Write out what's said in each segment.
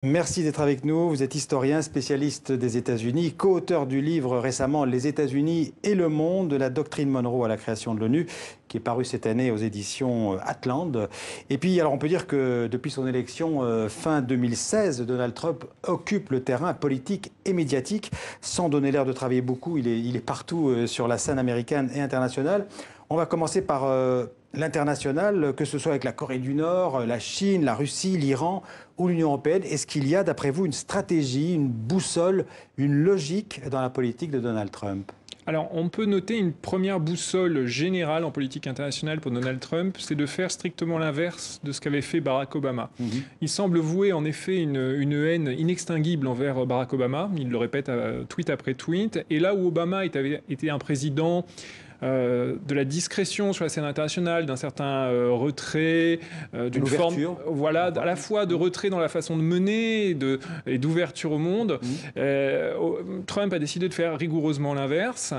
Merci d'être avec nous. Vous êtes historien, spécialiste des États-Unis, co-auteur du livre récemment Les États-Unis et le monde, de la doctrine Monroe à la création de l'ONU, qui est paru cette année aux éditions Atland. Et puis, alors on peut dire que depuis son élection fin 2016, Donald Trump occupe le terrain politique et médiatique, sans donner l'air de travailler beaucoup. Il est partout sur la scène américaine et internationale. On va commencer par l'international, que ce soit avec la Corée du Nord, la Chine, la Russie, l'Iran ou l'Union européenne. Est-ce qu'il y a, d'après vous, une stratégie, une boussole, une logique dans la politique de Donald Trump ? Alors, on peut noter une première boussole générale en politique internationale pour Donald Trump, c'est de faire strictement l'inverse de ce qu'avait fait Barack Obama. Il semble vouer en effet une haine inextinguible envers Barack Obama, il le répète tweet après tweet, et là où Obama avait été un président de la discrétion sur la scène internationale, d'un certain retrait, d'une forme, voilà, à la fois de retrait dans la façon de mener et d'ouverture au monde. Trump a décidé de faire rigoureusement l'inverse.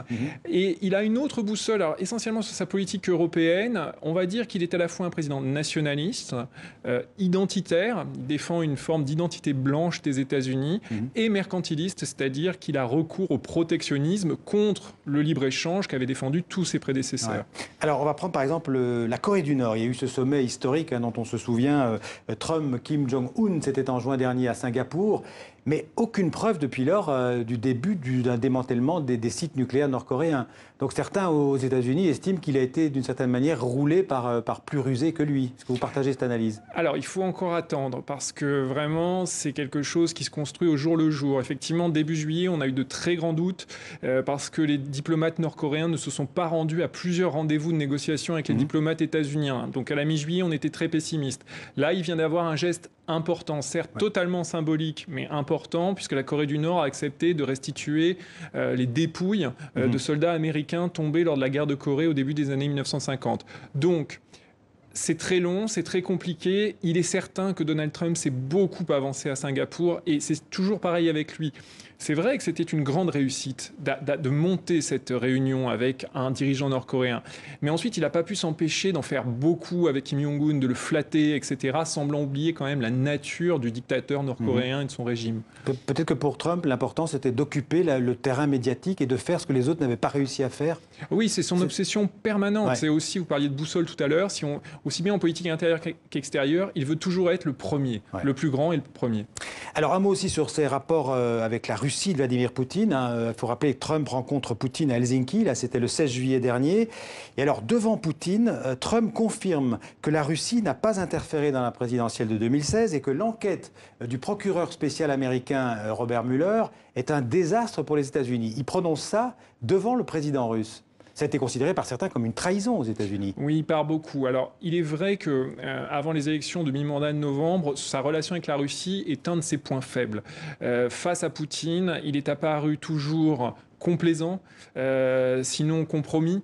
Et il a une autre boussole, alors essentiellement sur sa politique européenne. On va dire qu'il est à la fois un président nationaliste, identitaire, il défend une forme d'identité blanche des États-Unis, et mercantiliste, c'est-à-dire qu'il a recours au protectionnisme contre le libre-échange qu'avait défendu tous ses prédécesseurs. Ouais. Alors, on va prendre par exemple la Corée du Nord. Il y a eu ce sommet historique dont on se souvient, Trump, Kim Jong-un, c'était en juin dernier à Singapour. Mais aucune preuve depuis lors du début d'un démantèlement des sites nucléaires nord-coréens. Donc certains aux États-Unis estiment qu'il a été d'une certaine manière roulé par plus rusé que lui. Est-ce que vous partagez cette analyse ? Alors il faut encore attendre parce que vraiment c'est quelque chose qui se construit au jour le jour. Effectivement, début juillet, on a eu de très grands doutes parce que les diplomates nord-coréens ne se sont pas rendus à plusieurs rendez-vous de négociation avec les diplomates états-uniens. Donc à la mi-juillet, on était très pessimiste. Là, il vient d'avoir un geste important, certes totalement symbolique, mais important, puisque la Corée du Nord a accepté de restituer les dépouilles de soldats américains tombés lors de la guerre de Corée au début des années 1950. Donc, c'est très long, c'est très compliqué. Il est certain que Donald Trump s'est beaucoup avancé à Singapour, et c'est toujours pareil avec lui. C'est vrai que c'était une grande réussite de monter cette réunion avec un dirigeant nord-coréen. Mais ensuite, il n'a pas pu s'empêcher d'en faire beaucoup avec Kim Jong-un, de le flatter, etc., semblant oublier quand même la nature du dictateur nord-coréen et de son régime. Peut-être que pour Trump, l'important, c'était d'occuper le terrain médiatique et de faire ce que les autres n'avaient pas réussi à faire. Oui, c'est son obsession permanente. Ouais. C'est aussi, vous parliez de boussole tout à l'heure, aussi bien en politique intérieure qu'extérieure, il veut toujours être le premier, le plus grand et le premier. Alors un mot aussi sur ses rapports avec la Russie de Vladimir Poutine. Il faut rappeler que Trump rencontre Poutine à Helsinki, là c'était le 16 juillet dernier. Et alors devant Poutine, Trump confirme que la Russie n'a pas interféré dans la présidentielle de 2016 et que l'enquête du procureur spécial américain Robert Mueller est un désastre pour les États-Unis. Il prononce ça devant le président russe. Ça a été considéré par certains comme une trahison aux États-Unis. Oui, par beaucoup. Alors, il est vrai que avant les élections de mi-mandat de novembre, sa relation avec la Russie est un de ses points faibles. Face à Poutine, il est apparu toujours complaisant, sinon compromis,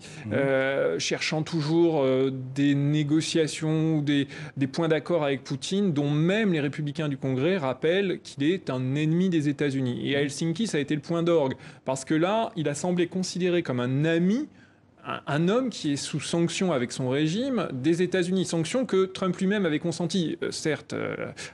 cherchant toujours des négociations ou des points d'accord avec Poutine, dont même les républicains du Congrès rappellent qu'il est un ennemi des États-Unis. Et à Helsinki, ça a été le point d'orgue, parce que là, il a semblé considéré comme un ami un homme qui est sous sanction avec son régime des États-Unis, sanction que Trump lui-même avait consenti, certes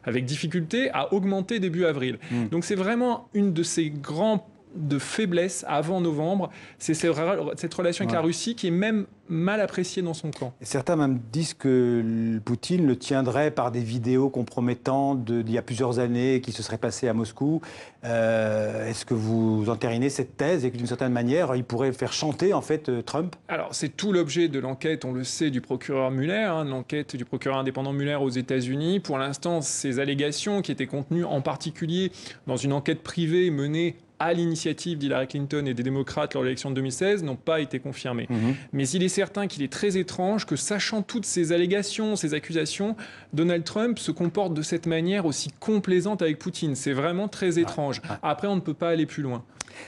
avec difficulté, à augmenter début avril. Donc c'est vraiment une de ces grands de faiblesse avant novembre, c'est cette relation avec la Russie qui est même mal appréciée dans son camp. Et certains même disent que Poutine le tiendrait par des vidéos compromettantes d'il y a plusieurs années qui se seraient passées à Moscou. Est-ce que vous entérinez cette thèse et que d'une certaine manière, il pourrait faire chanter en fait Trump ? Alors c'est tout l'objet de l'enquête, on le sait, du procureur Mueller, l'enquête du procureur indépendant Mueller aux États-Unis. Pour l'instant, ces allégations qui étaient contenues en particulier dans une enquête privée menée à l'initiative d'Hillary Clinton et des démocrates lors de l'élection de 2016 n'ont pas été confirmées. Mais il est certain qu'il est très étrange que, sachant toutes ces allégations, ces accusations, Donald Trump se comporte de cette manière aussi complaisante avec Poutine. C'est vraiment très étrange. Après, on ne peut pas aller plus loin.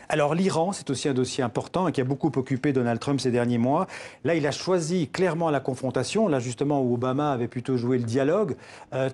Alors l'Iran, c'est aussi un dossier important et qui a beaucoup occupé Donald Trump ces derniers mois. Là, il a choisi clairement la confrontation. Là, justement, où Obama avait plutôt joué le dialogue,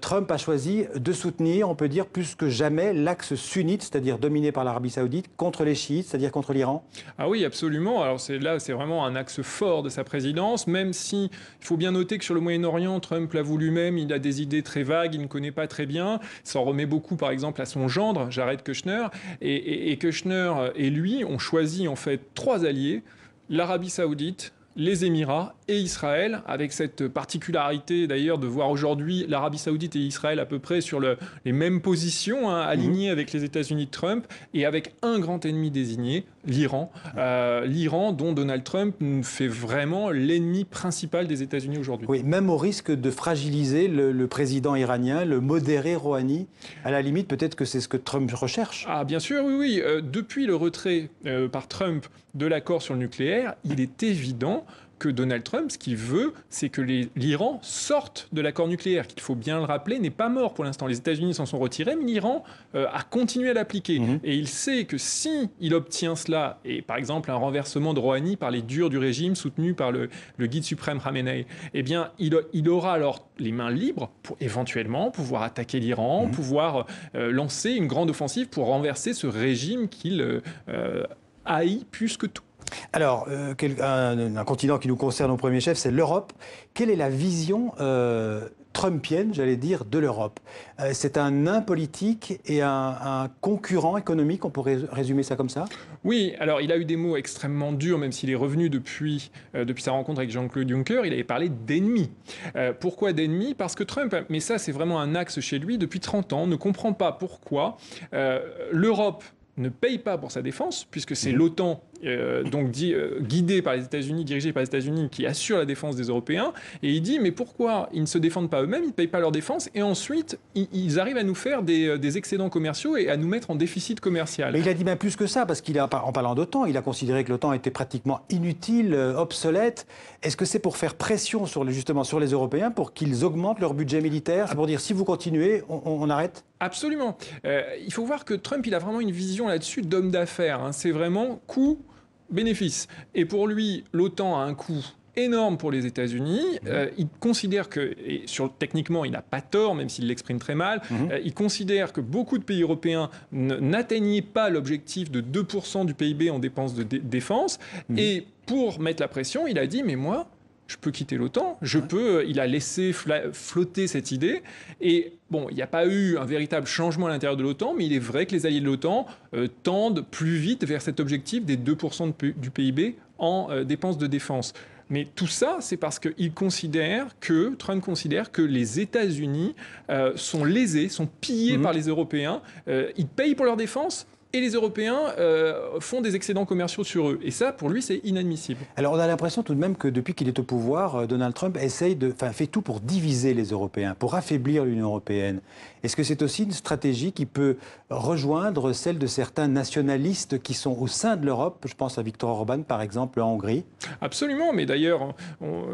Trump a choisi de soutenir, on peut dire plus que jamais, l'axe sunnite, c'est-à-dire dominé par l'Arabie Saoudite, contre les chiites, c'est-à-dire contre l'Iran. Ah oui, absolument. Alors c'est vraiment un axe fort de sa présidence, même si il faut bien noter que sur le Moyen-Orient, Trump l'avoue lui-même, il a des idées très vagues, il ne connaît pas très bien. Il s'en remet beaucoup, par exemple, à son gendre, Jared Kushner, et Kushner et lui ont choisi en fait 3 alliés, l'Arabie Saoudite, les Émirats et Israël, avec cette particularité d'ailleurs de voir aujourd'hui l'Arabie Saoudite et Israël à peu près sur les mêmes positions, hein, alignées avec les États-Unis de Trump, et avec un grand ennemi désigné, l'Iran. L'Iran dont Donald Trump fait vraiment l'ennemi principal des États-Unis aujourd'hui. Oui, même au risque de fragiliser le président iranien, le modéré Rouhani. À la limite, peut-être que c'est ce que Trump recherche. Ah bien sûr, oui, oui. Depuis le retrait par Trump de l'accord sur le nucléaire, il est évident que Donald Trump, ce qu'il veut, c'est que l'Iran sorte de l'accord nucléaire, qu'il faut bien le rappeler, n'est pas mort pour l'instant. Les États-Unis s'en sont retirés, mais l'Iran a continué à l'appliquer. Et il sait que si il obtient cela, et par exemple un renversement de Rouhani par les durs du régime soutenu par le guide suprême Khamenei, eh bien il aura alors les mains libres pour éventuellement pouvoir attaquer l'Iran, pouvoir lancer une grande offensive pour renverser ce régime qu'il haït plus que tout. Alors, un continent qui nous concerne au premier chef, c'est l'Europe. Quelle est la vision trumpienne, j'allais dire, de l'Europe? C'est un nain politique et un concurrent économique, on pourrait résumer ça comme ça? Oui, alors il a eu des mots extrêmement durs, même s'il est revenu depuis sa rencontre avec Jean-Claude Juncker, il avait parlé d'ennemis. Pourquoi d'ennemis? Parce que Trump, mais ça c'est vraiment un axe chez lui, depuis 30 ans, ne comprend pas pourquoi l'Europe ne paye pas pour sa défense, puisque c'est l'OTAN, guidée par les États-Unis, dirigée par les États-Unis, qui assure la défense des Européens. Et il dit, mais pourquoi ils ne se défendent pas eux-mêmes, ils ne payent pas leur défense, et ensuite, ils arrivent à nous faire des excédents commerciaux et à nous mettre en déficit commercial. Mais il a dit bien plus que ça, parce qu'en parlant d'OTAN, il a considéré que l'OTAN était pratiquement inutile, obsolète. Est-ce que c'est pour faire pression justement sur les Européens, pour qu'ils augmentent leur budget militaire? C'est pour dire, si vous continuez, on arrête? Absolument. Il faut voir que Trump, il a vraiment une vision là-dessus d'homme d'affaires. Hein. C'est vraiment coût-bénéfice. Et pour lui, l'OTAN a un coût énorme pour les États-Unis. Il considère que, techniquement, il n'a pas tort, même s'il l'exprime très mal, il considère que beaucoup de pays européens n'atteignaient pas l'objectif de 2% du PIB en dépenses de défense. Et pour mettre la pression, il a dit, mais moi, je peux quitter l'OTAN, il a laissé flotter cette idée. Et bon, il n'y a pas eu un véritable changement à l'intérieur de l'OTAN, mais il est vrai que les alliés de l'OTAN tendent plus vite vers cet objectif des 2% du PIB en dépenses de défense. Mais tout ça, c'est parce que Trump considère que les États-Unis sont lésés, sont pillés par les Européens. Ils payent pour leur défense. Et les Européens font des excédents commerciaux sur eux. Et ça, pour lui, c'est inadmissible. Alors, on a l'impression tout de même que depuis qu'il est au pouvoir, Donald Trump fait tout pour diviser les Européens, pour affaiblir l'Union européenne. Est-ce que c'est aussi une stratégie qui peut rejoindre celle de certains nationalistes qui sont au sein de l'Europe? Je pense à Viktor Orban, par exemple, en Hongrie. Absolument, mais d'ailleurs,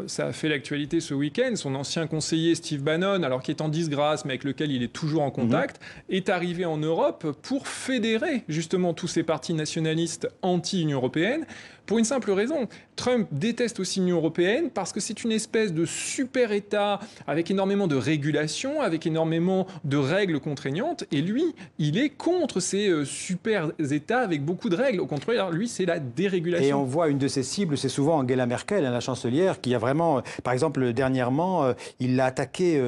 ça a fait l'actualité ce week-end. Son ancien conseiller Steve Bannon, alors qui est en disgrâce, mais avec lequel il est toujours en contact, est arrivé en Europe pour fédérer justement tous ces partis nationalistes anti-Union européenne, pour une simple raison. Trump déteste aussi l'Union européenne parce que c'est une espèce de super-État avec énormément de régulations, avec énormément de règles contraignantes. Et lui, il est contre ces super-États avec beaucoup de règles. Au contraire, lui, c'est la dérégulation. Et on voit une de ses cibles, c'est souvent Angela Merkel, la chancelière, qui a vraiment, par exemple, dernièrement, il a attaqué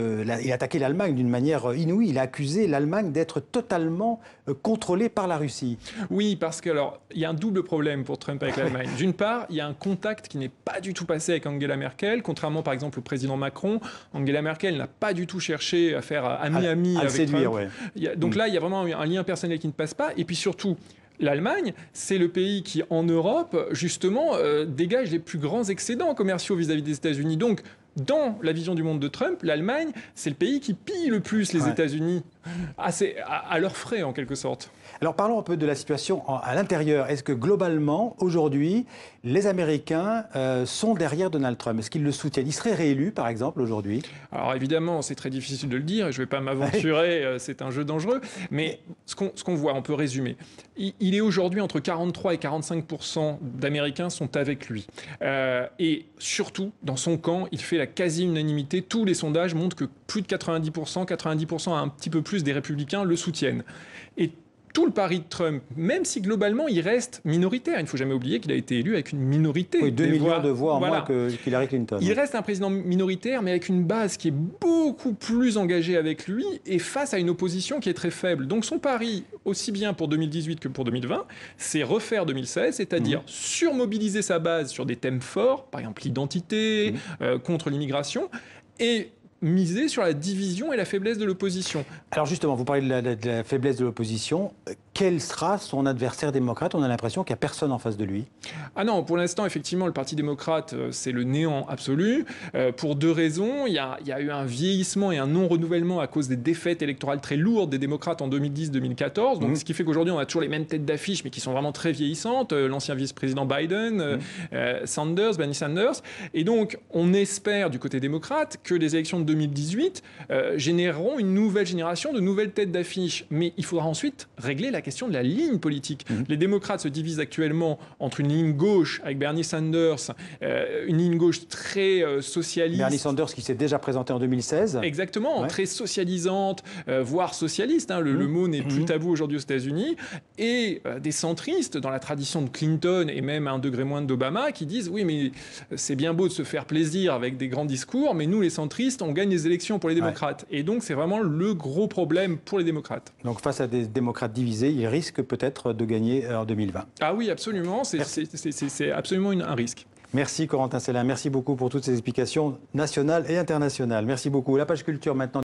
l'Allemagne d'une manière inouïe. Il a accusé l'Allemagne d'être totalement contrôlée par la Russie. Oui, parce qu'il y a un double problème pour Trump avec l'Allemagne. D'une part, il y a un contact qui n'est pas du tout passé avec Angela Merkel, contrairement par exemple au président Macron. Angela Merkel n'a pas du tout cherché à faire ami-ami avec séduire, Trump. Donc là, il y a vraiment un lien personnel qui ne passe pas. Et puis surtout, l'Allemagne, c'est le pays qui, en Europe, justement, dégage les plus grands excédents commerciaux vis-à-vis des États-Unis. Donc, dans la vision du monde de Trump, l'Allemagne, c'est le pays qui pille le plus les États-Unis C'est à leurs frais, en quelque sorte. Alors parlons un peu de la situation à l'intérieur. Est-ce que globalement, aujourd'hui, les Américains sont derrière Donald Trump? Est-ce qu'ils le soutiennent? Il serait réélu, par exemple, aujourd'hui? Alors évidemment, c'est très difficile de le dire et je ne vais pas m'aventurer, c'est un jeu dangereux. Mais ce qu'on voit, on peut résumer. Il est aujourd'hui entre 43 et 45% d'Américains sont avec lui. Et surtout, dans son camp, il fait la quasi-unanimité. Tous les sondages montrent que plus de 90% à un petit peu plus des républicains le soutiennent. Et tout le pari de Trump, même si globalement il reste minoritaire, il ne faut jamais oublier qu'il a été élu avec une minorité. Oui, 2 millions de voix en moins qu'Hillary Clinton. Il reste un président minoritaire, mais avec une base qui est beaucoup plus engagée avec lui et face à une opposition qui est très faible. Donc son pari, aussi bien pour 2018 que pour 2020, c'est refaire 2016, c'est-à-dire surmobiliser sa base sur des thèmes forts, par exemple l'identité, contre l'immigration, et miser sur la division et la faiblesse de l'opposition. Alors justement, vous parlez de la faiblesse de l'opposition. Quel sera son adversaire démocrate? On a l'impression qu'il n'y a personne en face de lui. Ah non, pour l'instant, effectivement, le Parti démocrate, c'est le néant absolu. Pour deux raisons. Il y a eu un vieillissement et un non-renouvellement à cause des défaites électorales très lourdes des démocrates en 2010-2014. Donc, ce qui fait qu'aujourd'hui, on a toujours les mêmes têtes d'affiche, mais qui sont vraiment très vieillissantes. L'ancien vice-président Biden, Bernie Sanders. Et donc, on espère, du côté démocrate, que les élections de 2018 généreront une nouvelle génération de nouvelles têtes d'affiche. Mais il faudra ensuite régler la question de la ligne politique. Les démocrates se divisent actuellement entre une ligne gauche avec Bernie Sanders, une ligne gauche très socialiste. Bernie Sanders qui s'est déjà présenté en 2016. Exactement, très socialisante, voire socialiste. Le mot n'est plus tabou aujourd'hui aux États-Unis. Et des centristes dans la tradition de Clinton et même à un degré moins d'Obama qui disent oui, mais c'est bien beau de se faire plaisir avec des grands discours, mais nous, les centristes, on gagne les élections pour les démocrates. Et donc, c'est vraiment le gros problème pour les démocrates. Donc, face à des démocrates divisés, ils risquent peut-être de gagner en 2020. Ah oui, absolument. C'est absolument un risque. Merci Corentin Sellin. Merci beaucoup pour toutes ces explications nationales et internationales. Merci beaucoup. La page culture maintenant.